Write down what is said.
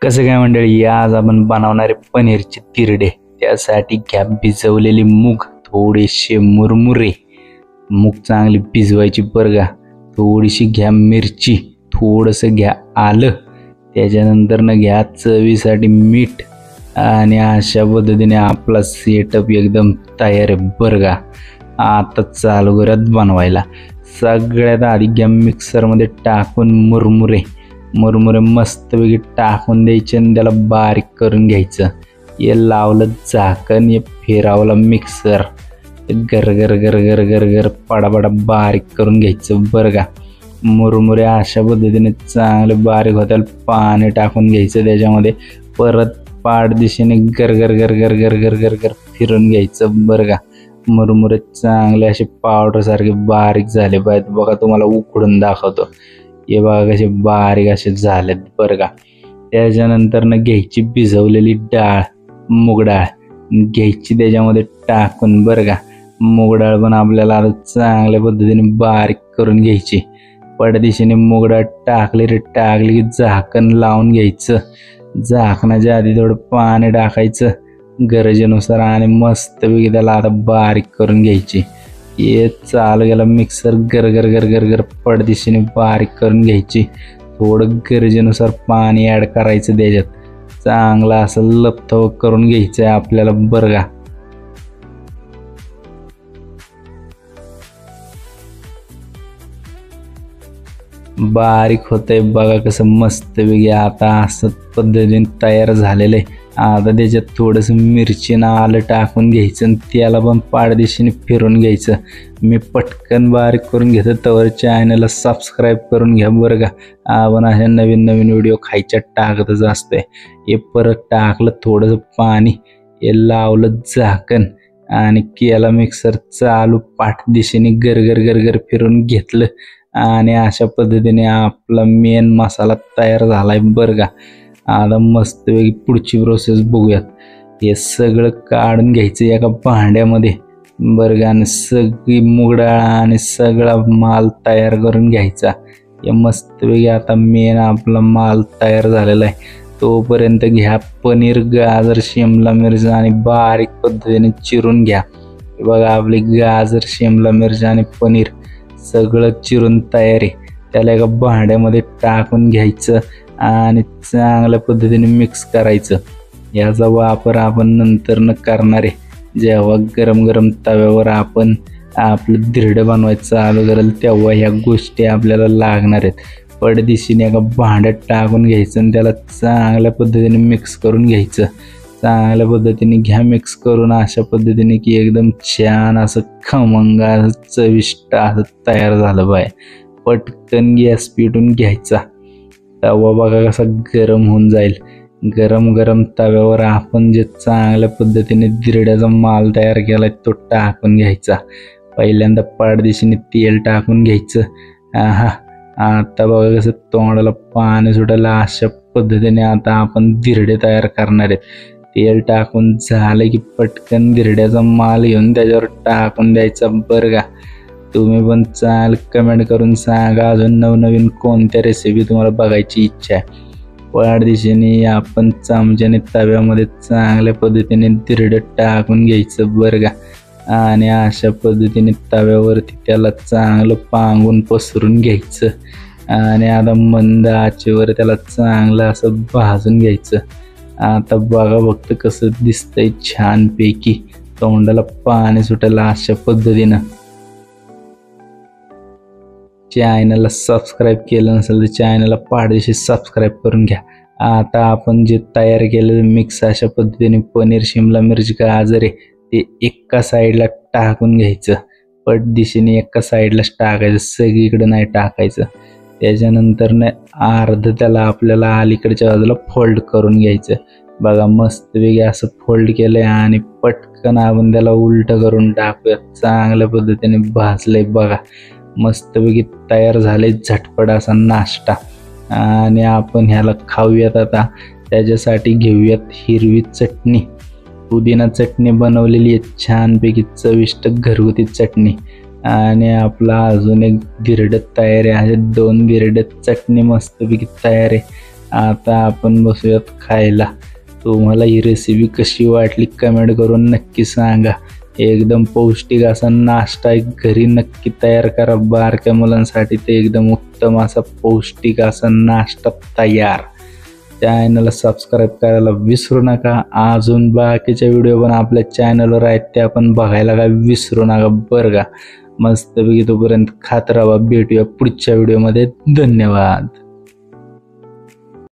कसं काय मंडळी, आज आपण बनवणारे पनीरचे तिरडे। त्यासाठी घ्या भिजवलेली मूग, थोडेसे मुरमुरे, मूग चांगली भिजवायची बरं का। थोडीशी घ्या मिरची, थोडंसं घ्या आलं, त्याच्यानंतर घ्या चवीसाठी मीठ आणि अशा पद्धतीने आपला सेटअप एकदम तयार आहे बरं का। आता चालू करत बनवायला। सगळ्यात आधी घ्या मिक्सरमध्ये टाकून मुरमुरे मस्तपैकी टाकून द्यायचे आणि त्याला बारीक करून घ्यायचं। हे लावलं झाकण, हे फिरवलं मिक्सर, गर गर गर गर गर गर पडापडा बारीक करून घ्यायचं बरं का। मुरमुरे अशा पद्धतीने चांगले बारीक होतील। पाणी टाकून घ्यायचं त्याच्यामध्ये, परत पाठ दिशेने गर गर गर गर गर गर गर गर फिरून घ्यायचं बरं का। मुरमुरे चांगले असे पावडर सारखे बारीक झाले पाहिजेत बघा, तुम्हाला उकडून दाखवतो। हे बघा कसे बारीक असे झालेत बरं का। त्याच्यानंतर घ्यायची भिजवलेली डाळ, मूग डाळ घ्यायची त्याच्यामध्ये टाकून बरं का। मूग डाळ पण आपल्याला चांगल्या पद्धतीने बारीक करून घ्यायची। पडदिशेने मूग डाळ टाकली की झाकण लावून घ्यायचं। झाकणाच्या आधी थोडं पाणी टाकायचं गरजेनुसार आणि मस्तपैकी त्याला आता बारीक करून घ्यायची। हे चालू गेला मिक्सर, गर गर गर गर गर पडदिशेने बारीक करून घ्यायची। थोडं गरजेनुसार पाणी ॲड करायचं त्याच्यात, चांगला असं लपथव करून घ्यायचं आहे आपल्याला बरं का। बारीक होतंय बघा कसं मस्तपैकी। आता असं पद्धतीने तयार झालेलं आहे। आता त्याच्यात थोडंसं मिरची ना आलं टाकून घ्यायचं आणि त्याला पण पाठदिशेने फिरून घ्यायचं। मी पटकन बारीक करून घेतो, तवर चॅनलला सबस्क्राईब करून घ्या बरं का। आपण अशा नवीन नवीन व्हिडिओ खायच्या टाकतच असतोय। हे परत टाकलं थोडंसं पाणी, हे लावलं झाकण आणि केला मिक्सर चालू, पाठदिशेने गरगर गरगर फिरून घेतलं आणि अशा पद्धतीने आपला मेन मसाला तयार झालाय बरं का। आता मस्तपैकी पुढची प्रोसेस बघूयात। हे सगळं काढून घ्यायचं एका भांड्यामध्ये बरं का, आणि सगळी मूग डाळ आणि सगळा माल तयार करून घ्यायचा। हे मस्तपैकी आता मेन आपला माल तयार झालेला आहे। तोपर्यंत घ्या पनीर, गाजर, शिमला मिरची आणि बारीक पद्धतीने चिरून घ्या। बघा आपली गाजर, शिमला मिरची आणि पनीर सगळं चिरून तयार आहे। त्याला एका भांड्यामध्ये टाकून घ्यायचं आणि चांगल्या पद्धतीने मिक्स करायचं। याचा वापर आपण नंतर करणार आहे, जेव्हा गरम गरम तव्यावर आपण आपलं धिरडं बनवायचं चालू करेल तेव्हा ह्या गोष्टी आपल्याला लागणार आहेत। पडदिशीने एका भांड्यात टाकून घ्यायचं आणि त्याला चांगल्या पद्धतीने मिक्स करून घ्यायचं। चांगल्या पद्धतीने घ्या मिक्स करून अशा पद्धतीने की एकदम छान असं खमंग असं चविष्ट असं तयार झालं पाहिजे। पटकन गॅस पेटून घ्यायचा। तवा बघा कसा गरम होऊन जाईल। गरम गरम तव्यावर आपण जे चांगल्या पद्धतीने धिरड्याचा माल तयार केलाय तो टाकून घ्यायचा। पहिल्यांदा पाठदिशेने तेल टाकून घ्यायचं। आता बघा कसं तोंडाला पाणी सुटायला। अशा पद्धतीने आता आपण धिरडे तयार करणार आहेत। तेल टाकून झालं की पटकन धिरड्याचा माल घेऊन त्याच्यावर टाकून द्यायचा बरं का। तुम्ही पण चांगलं कमेंट करून सांगा अजून नवनवीन कोणत्या रेसिपी तुम्हाला बघायची इच्छा आहे। पाठदिशेने आपण चमच्याने तव्यामध्ये चांगल्या पद्धतीने धिरडं टाकून घ्यायचं बरं का आणि अशा पद्धतीने तव्यावरती त्याला चांगलं पांगून पसरून घ्यायचं आणि आता मंद आचेवर त्याला चांगलं असं भाजून घ्यायचं। आता बघा फक्त कसं दिसतंय छानपैकी, तोंडाला पाणी सुटायला अशा पद्धतीनं। चॅनलला सबस्क्राईब केलं नसेल तर चॅनलला पाठदिशी सबस्क्राईब करून घ्या। आता आपण जे तयार केलेलं मिक्स अशा पद्धतीने पनीर, शिमला मिरची, गाजर आहे ते एका साईडला टाकून घ्यायचं। पटदिशेने एका साईडलाच टाकायचं, सगळीकडे नाही टाकायचं। त्याच्यानंतर अर्ध त्याला आपल्याला अलीकडच्या बाजूला फोल्ड करून घ्यायचं। बघा मस्तपैकी असं फोल्ड केलंय आणि पटकन आपण त्याला उलट करून टाकूया। चांगल्या पद्धतीने भाजलंय बघा, मस्तपैकी तयार झाले झटपट असा नाश्ता आणि आपण ह्याला खाऊयात। आता त्याच्यासाठी घेऊयात हिरवी चटणी, पुदिना चटणी बनवलेली आहे छानपैकी चविष्ट घरगुती चटणी आणि आपला अजून एक धिरडं तयार आहे। असे 2 धिरडे चटणी मस्तपैकी तयार आहे आता आपण बसूयात खायला. तुम्हाला ही रेसिपी कशी वाटली कमेंट करून नक्की सांगा. एकदम पौष्टिक असा नाश्ता घरी नक्की तयार करा. बारक्या मुलांसाठी ते एकदम उत्तम असा पौष्टिक असा नाश्ता तयार. चॅनलला सबस्क्राईब करायला विसरू नका. अजून बाकीचे व्हिडिओ पण आपल्या चॅनलवर आहेत, ते आपण बघायला काय विसरू नका बरं का. मस्तपैकी तोपर्यंत खात राहा. भेटूया पुढच्या व्हिडिओमध्ये. धन्यवाद.